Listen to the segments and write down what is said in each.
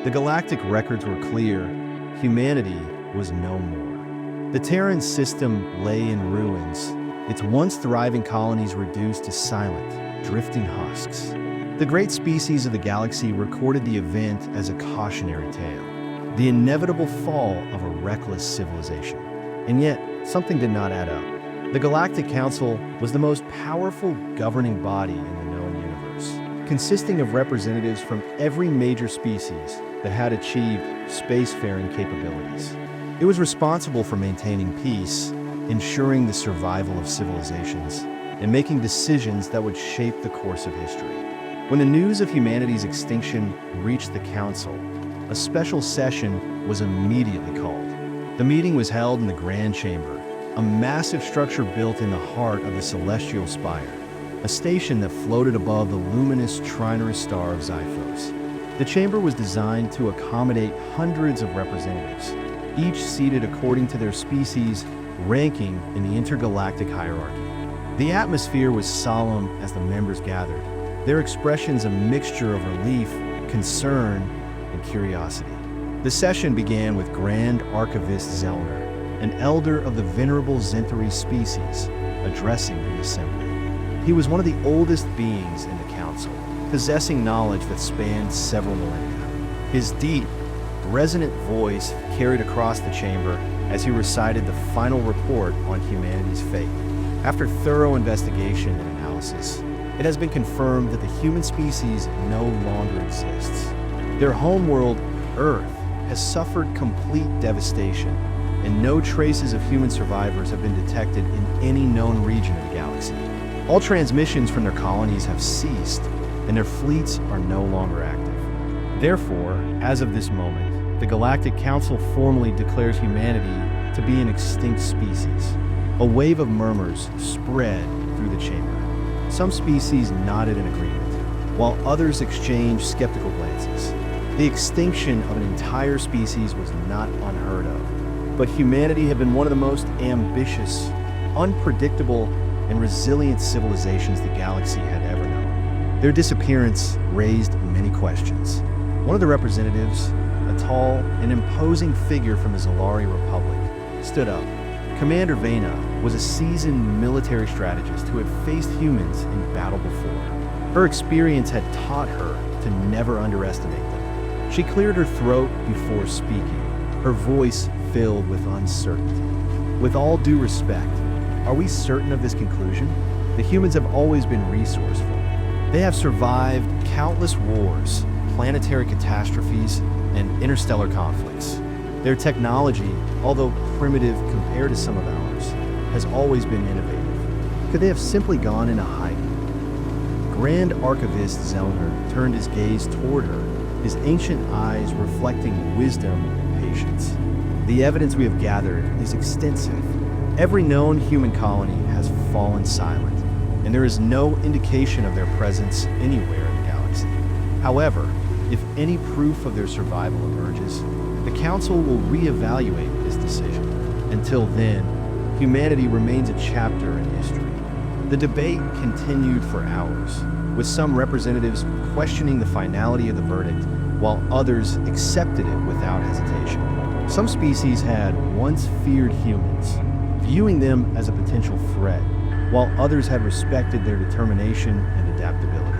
The galactic records were clear. Humanity was no more. The Terran system lay in ruins, its once thriving colonies reduced to silent, drifting husks. The great species of the galaxy recorded the event as a cautionary tale, the inevitable fall of a reckless civilization. And yet, something did not add up. The Galactic Council was the most powerful governing body in the known universe, consisting of representatives from every major species that had achieved spacefaring capabilities. It was responsible for maintaining peace, ensuring the survival of civilizations, and making decisions that would shape the course of history. When the news of humanity's extinction reached the Council, a special session was immediately called. The meeting was held in the Grand Chamber, a massive structure built in the heart of the celestial spire, a station that floated above the luminous Trinorous star of Xiphos. The chamber was designed to accommodate hundreds of representatives, each seated according to their species' ranking in the intergalactic hierarchy. The atmosphere was solemn as the members gathered, their expressions a mixture of relief, concern, and curiosity. The session began with Grand Archivist Zellner, an elder of the venerable Zentari species, addressing the assembly. He was one of the oldest beings in the council, possessing knowledge that spanned several millennia. His deep, resonant voice carried across the chamber as he recited the final report on humanity's fate. After thorough investigation and analysis, it has been confirmed that the human species no longer exists. Their homeworld, Earth, has suffered complete devastation, and no traces of human survivors have been detected in any known region of the galaxy. All transmissions from their colonies have ceased, and their fleets are no longer active. Therefore, as of this moment, the Galactic Council formally declares humanity to be an extinct species. A wave of murmurs spread through the chamber. Some species nodded in agreement, while others exchanged skeptical glances. The extinction of an entire species was not unheard of, but humanity had been one of the most ambitious, unpredictable, and resilient civilizations the galaxy had ever known. Their disappearance raised many questions. One of the representatives, a tall and imposing figure from the Zalari Republic, stood up. Commander Vena was a seasoned military strategist who had faced humans in battle before. Her experience had taught her to never underestimate them. She cleared her throat before speaking, her voice filled with uncertainty. With all due respect, are we certain of this conclusion? The humans have always been resourceful. They have survived countless wars, planetary catastrophes, and interstellar conflicts. Their technology, although primitive compared to some of ours, has always been innovative. Could they have simply gone into hiding? Grand Archivist Zellner turned his gaze toward her, his ancient eyes reflecting wisdom and patience. The evidence we have gathered is extensive. Every known human colony has fallen silent, and there is no indication of their presence anywhere in the galaxy. However, if any proof of their survival emerges, the Council will reevaluate this decision. Until then, humanity remains a chapter in history. The debate continued for hours, with some representatives questioning the finality of the verdict, while others accepted it without hesitation. Some species had once feared humans, viewing them as a potential threat, while others had respected their determination and adaptability.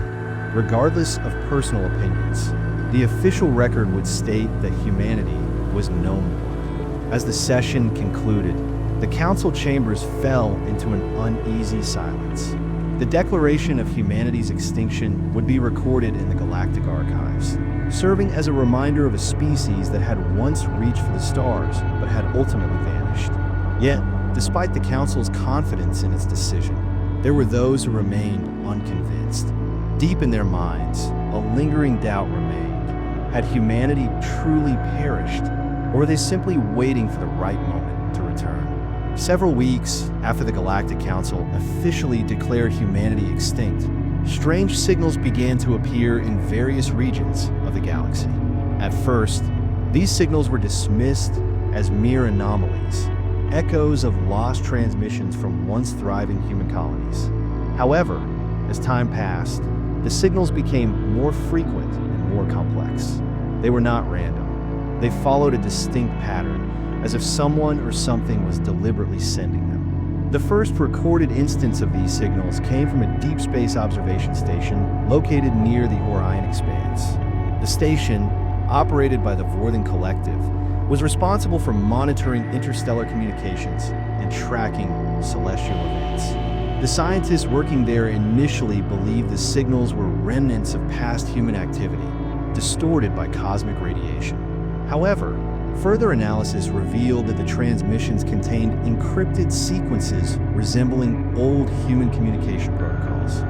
Regardless of personal opinions, the official record would state that humanity was no more. As the session concluded, the council chambers fell into an uneasy silence. The declaration of humanity's extinction would be recorded in the Galactic Archives, serving as a reminder of a species that had once reached for the stars but had ultimately vanished. Yet, despite the council's confidence in its decision, there were those who remained unconvinced. Deep in their minds, a lingering doubt remained. Had humanity truly perished, or were they simply waiting for the right moment to return? Several weeks after the Galactic Council officially declared humanity extinct, strange signals began to appear in various regions of the galaxy. At first, these signals were dismissed as mere anomalies, echoes of lost transmissions from once thriving human colonies. However, as time passed, the signals became more frequent and more complex. They were not random. They followed a distinct pattern, as if someone or something was deliberately sending them. The first recorded instance of these signals came from a deep space observation station located near the Orion Expanse. The station, operated by the Vorthen Collective, was responsible for monitoring interstellar communications and tracking celestial events. The scientists working there initially believed the signals were remnants of past human activity, distorted by cosmic radiation. However, further analysis revealed that the transmissions contained encrypted sequences resembling old human communication protocols.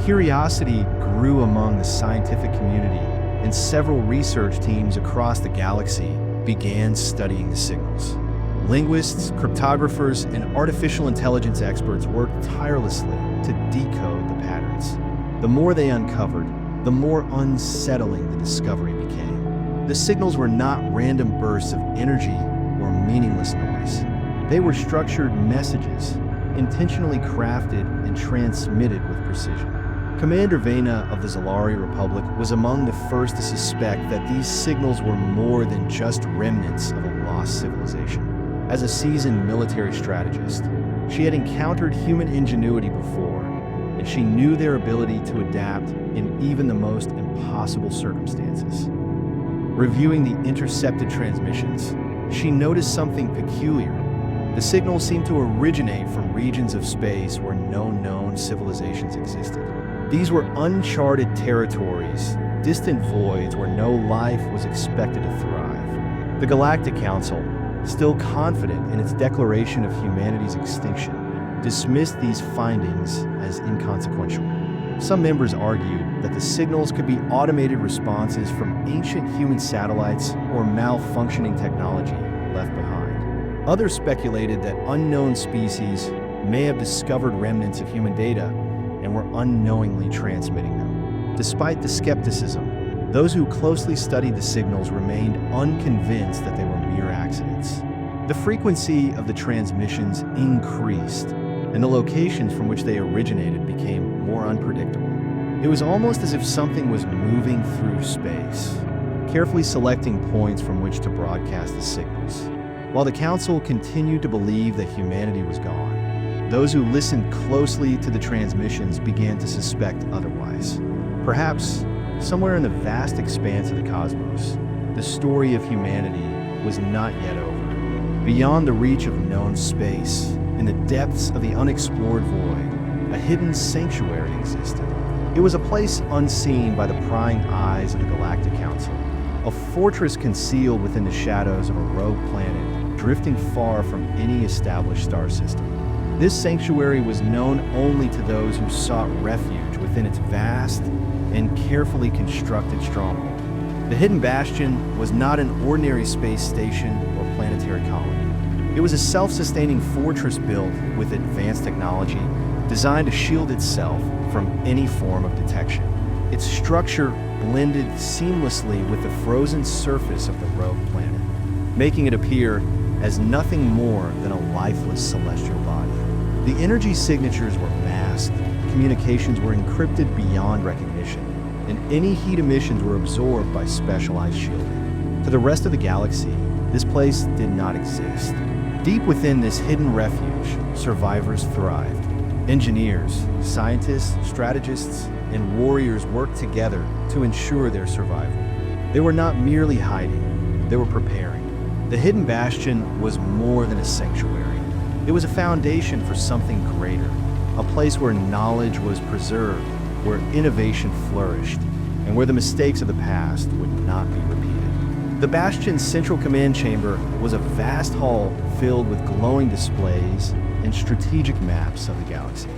Curiosity grew among the scientific community, and several research teams across the galaxy began studying the signals. Linguists, cryptographers, and artificial intelligence experts worked tirelessly to decode the patterns. The more they uncovered, the more unsettling the discovery became. The signals were not random bursts of energy or meaningless noise. They were structured messages, intentionally crafted and transmitted with precision. Commander Vena of the Zalari Republic was among the first to suspect that these signals were more than just remnants of a lost civilization. As a seasoned military strategist, she had encountered human ingenuity before, and she knew their ability to adapt in even the most impossible circumstances. Reviewing the intercepted transmissions, she noticed something peculiar. The signals seemed to originate from regions of space where no known civilizations existed. These were uncharted territories, distant voids where no life was expected to thrive. The Galactic Council, still confident in its declaration of humanity's extinction, dismissed these findings as inconsequential. Some members argued that the signals could be automated responses from ancient human satellites or malfunctioning technology left behind. Others speculated that unknown species may have discovered remnants of human data and were unknowingly transmitting them. Despite the skepticism, those who closely studied the signals remained unconvinced that they were mere accidents. The frequency of the transmissions increased, and the locations from which they originated became more unpredictable. It was almost as if something was moving through space, carefully selecting points from which to broadcast the signals. While the Council continued to believe that humanity was gone, those who listened closely to the transmissions began to suspect otherwise. Perhaps, somewhere in the vast expanse of the cosmos, the story of humanity was not yet over. Beyond the reach of known space, in the depths of the unexplored void, a hidden sanctuary existed. It was a place unseen by the prying eyes of the Galactic Council, a fortress concealed within the shadows of a rogue planet, drifting far from any established star system. This sanctuary was known only to those who sought refuge within its vast and carefully constructed stronghold. The Hidden Bastion was not an ordinary space station or planetary colony. It was a self-sustaining fortress built with advanced technology designed to shield itself from any form of detection. Its structure blended seamlessly with the frozen surface of the rogue planet, making it appear as nothing more than a lifeless celestial body. The energy signatures were masked, communications were encrypted beyond recognition, and any heat emissions were absorbed by specialized shielding. To the rest of the galaxy, this place did not exist. Deep within this hidden refuge, survivors thrived. Engineers, scientists, strategists, and warriors worked together to ensure their survival. They were not merely hiding, they were preparing. The Hidden Bastion was more than a sanctuary. It was a foundation for something greater, a place where knowledge was preserved, where innovation flourished, and where the mistakes of the past would not be repeated. The Bastion's central command chamber was a vast hall filled with glowing displays and strategic maps of the galaxy.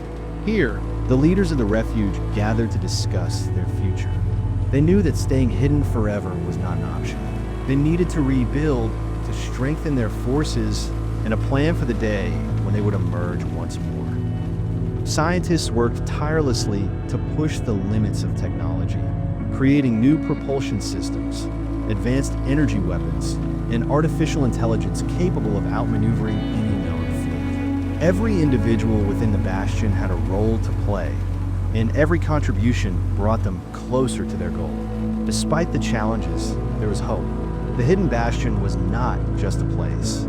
Here, the leaders of the refuge gathered to discuss their future. They knew that staying hidden forever was not an option. They needed to rebuild, to strengthen their forces, and a plan for the day when they would emerge once more. Scientists worked tirelessly to push the limits of technology, creating new propulsion systems, advanced energy weapons, and artificial intelligence capable of outmaneuvering any known fleet. Every individual within the Bastion had a role to play, and every contribution brought them closer to their goal. Despite the challenges, there was hope. The Hidden Bastion was not just a place.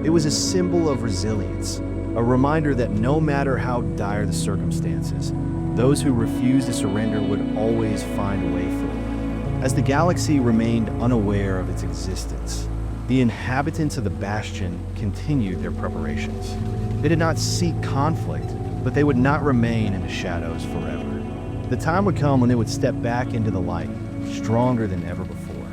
It was a symbol of resilience, a reminder that no matter how dire the circumstances, those who refused to surrender would always find a way forward. As the galaxy remained unaware of its existence, the inhabitants of the Bastion continued their preparations. They did not seek conflict, but they would not remain in the shadows forever. The time would come when they would step back into the light, stronger than ever before.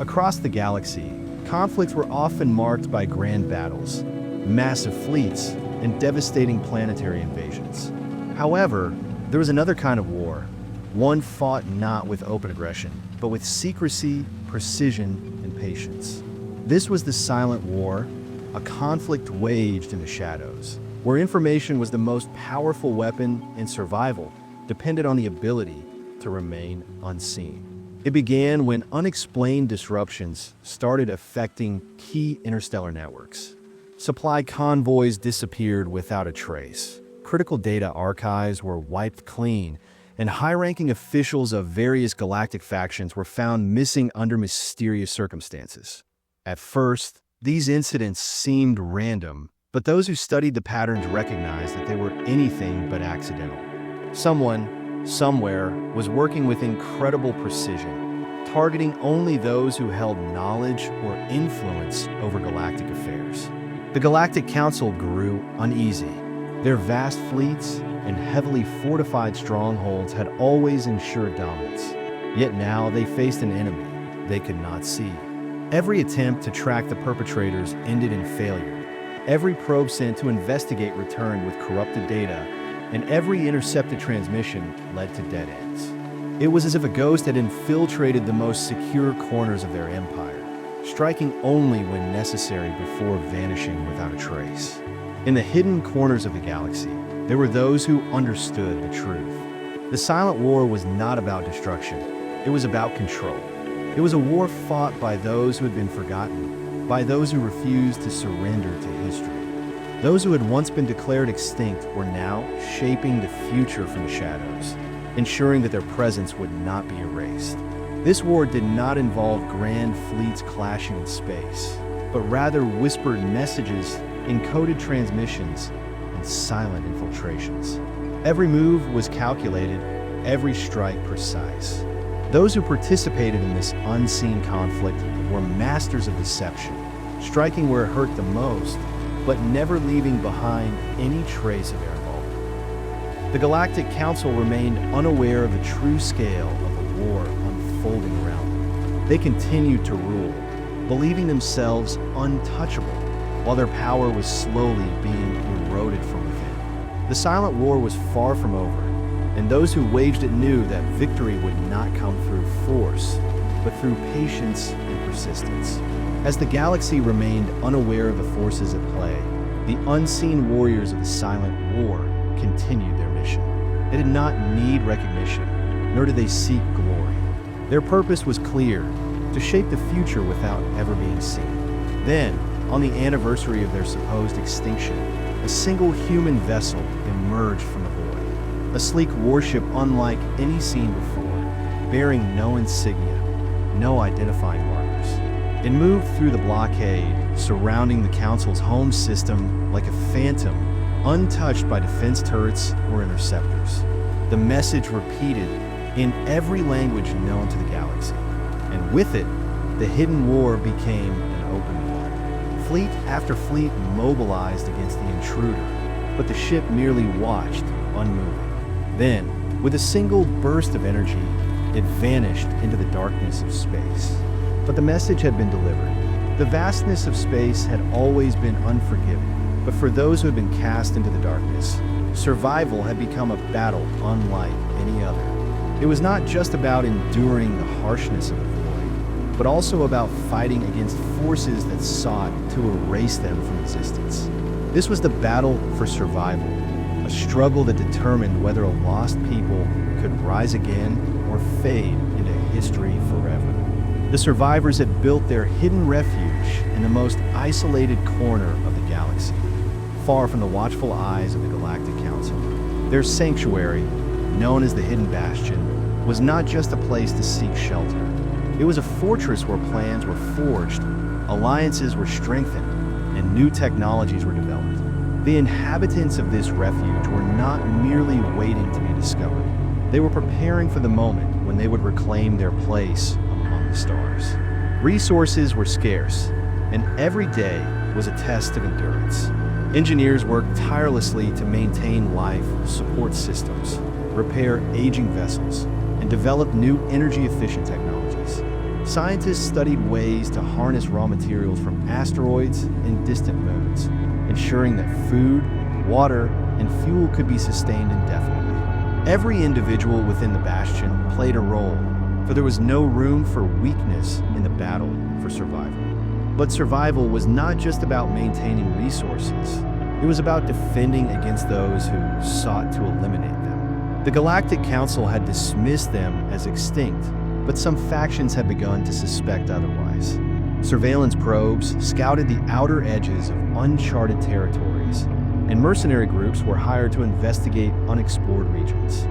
Across the galaxy, conflicts were often marked by grand battles, massive fleets, and devastating planetary invasions. However, there was another kind of war, one fought not with open aggression, but with secrecy, precision, and patience. This was the Silent War, a conflict waged in the shadows, where information was the most powerful weapon and survival depended on the ability to remain unseen. It began when unexplained disruptions started affecting key interstellar networks. Supply convoys disappeared without a trace. Critical data archives were wiped clean, and high-ranking officials of various galactic factions were found missing under mysterious circumstances. At first, these incidents seemed random, but those who studied the patterns recognized that they were anything but accidental. Someone, somewhere, was working with incredible precision, targeting only those who held knowledge or influence over galactic affairs. The Galactic Council grew uneasy. Their vast fleets and heavily fortified strongholds had always ensured dominance. Yet now they faced an enemy they could not see. Every attempt to track the perpetrators ended in failure. Every probe sent to investigate returned with corrupted data, and every intercepted transmission led to dead ends. It was as if a ghost had infiltrated the most secure corners of their empire, striking only when necessary before vanishing without a trace. In the hidden corners of the galaxy, there were those who understood the truth. The Silent War was not about destruction. It was about control. It was a war fought by those who had been forgotten, by those who refused to surrender to history. Those who had once been declared extinct were now shaping the future from the shadows, ensuring that their presence would not be erased. This war did not involve grand fleets clashing in space, but rather whispered messages, encoded transmissions, and silent infiltrations. Every move was calculated, every strike precise. Those who participated in this unseen conflict were masters of deception, striking where it hurt the most, but never leaving behind any trace of their involvement. The Galactic Council remained unaware of the true scale of the war unfolding around them. They continued to rule, believing themselves untouchable, while their power was slowly being eroded from within. The Silent War was far from over, and those who waged it knew that victory would not come through force, but through patience and persistence. As the galaxy remained unaware of the forces at play, the unseen warriors of the Silent War continued their mission. They did not need recognition, nor did they seek glory. Their purpose was clear: to shape the future without ever being seen. Then, on the anniversary of their supposed extinction, a single human vessel emerged from the void. A sleek warship unlike any seen before, bearing no insignia, no identifying markers. It moved through the blockade, surrounding the Council's home system like a phantom, untouched by defense turrets or interceptors. The message repeated in every language known to the galaxy, and with it, the hidden war became an open one. Fleet after fleet mobilized against the intruder, but the ship merely watched, unmoving. Then, with a single burst of energy, it vanished into the darkness of space. But the message had been delivered. The vastness of space had always been unforgiving, but for those who had been cast into the darkness, survival had become a battle unlike any other. It was not just about enduring the harshness of the void, but also about fighting against forces that sought to erase them from existence. This was the battle for survival, a struggle that determined whether a lost people could rise again or fade into history forever. The survivors had built their hidden refuge in the most isolated corner of the galaxy, far from the watchful eyes of the Galactic Council. Their sanctuary, known as the Hidden Bastion, was not just a place to seek shelter. It was a fortress where plans were forged, alliances were strengthened, and new technologies were developed. The inhabitants of this refuge were not merely waiting to be discovered. They were preparing for the moment when they would reclaim their place among the stars. Resources were scarce, and every day was a test of endurance. Engineers worked tirelessly to maintain life support systems, repair aging vessels, and develop new energy-efficient technologies. Scientists studied ways to harness raw materials from asteroids and distant moons, ensuring that food, water, and fuel could be sustained indefinitely. Every individual within the Bastion played a role, for there was no room for weakness in the battle for survival. But survival was not just about maintaining resources. It was about defending against those who sought to eliminate them. The Galactic Council had dismissed them as extinct, but some factions had begun to suspect otherwise. Surveillance probes scouted the outer edges of uncharted territories, and mercenary groups were hired to investigate unexplored regions.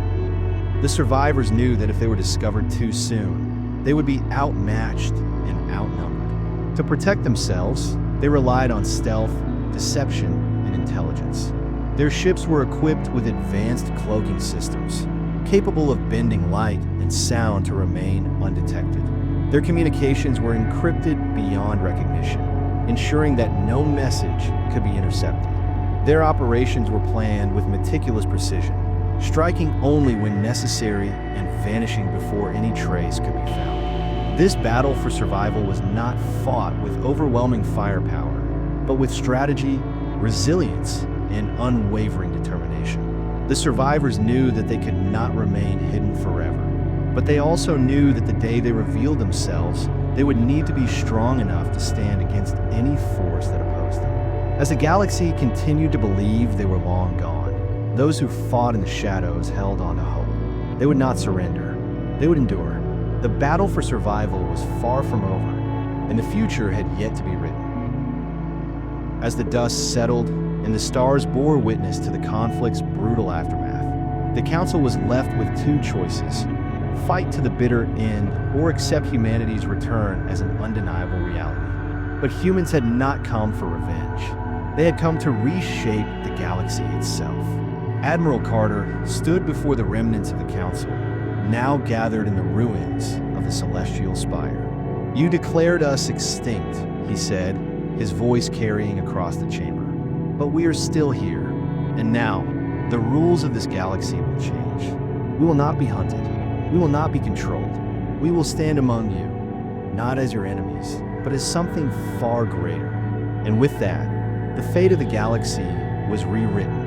The survivors knew that if they were discovered too soon, they would be outmatched and outnumbered. To protect themselves, they relied on stealth, deception, and intelligence. Their ships were equipped with advanced cloaking systems, capable of bending light and sound to remain undetected. Their communications were encrypted beyond recognition, ensuring that no message could be intercepted. Their operations were planned with meticulous precision, striking only when necessary and vanishing before any trace could be found. This battle for survival was not fought with overwhelming firepower, but with strategy, resilience, and unwavering determination. The survivors knew that they could not remain hidden forever, but they also knew that the day they revealed themselves, they would need to be strong enough to stand against any force that opposed them. As the galaxy continued to believe they were long gone, those who fought in the shadows held on to hope. They would not surrender. They would endure. The battle for survival was far from over, and the future had yet to be written. As the dust settled and the stars bore witness to the conflict's brutal aftermath, the Council was left with two choices: fight to the bitter end or accept humanity's return as an undeniable reality. But humans had not come for revenge. They had come to reshape the galaxy itself. Admiral Carter stood before the remnants of the Council, now gathered in the ruins of the Celestial Spire. "You declared us extinct," he said, his voice carrying across the chamber. "But we are still here, and now the rules of this galaxy will change. We will not be hunted. We will not be controlled. We will stand among you, not as your enemies, but as something far greater." And with that, the fate of the galaxy was rewritten.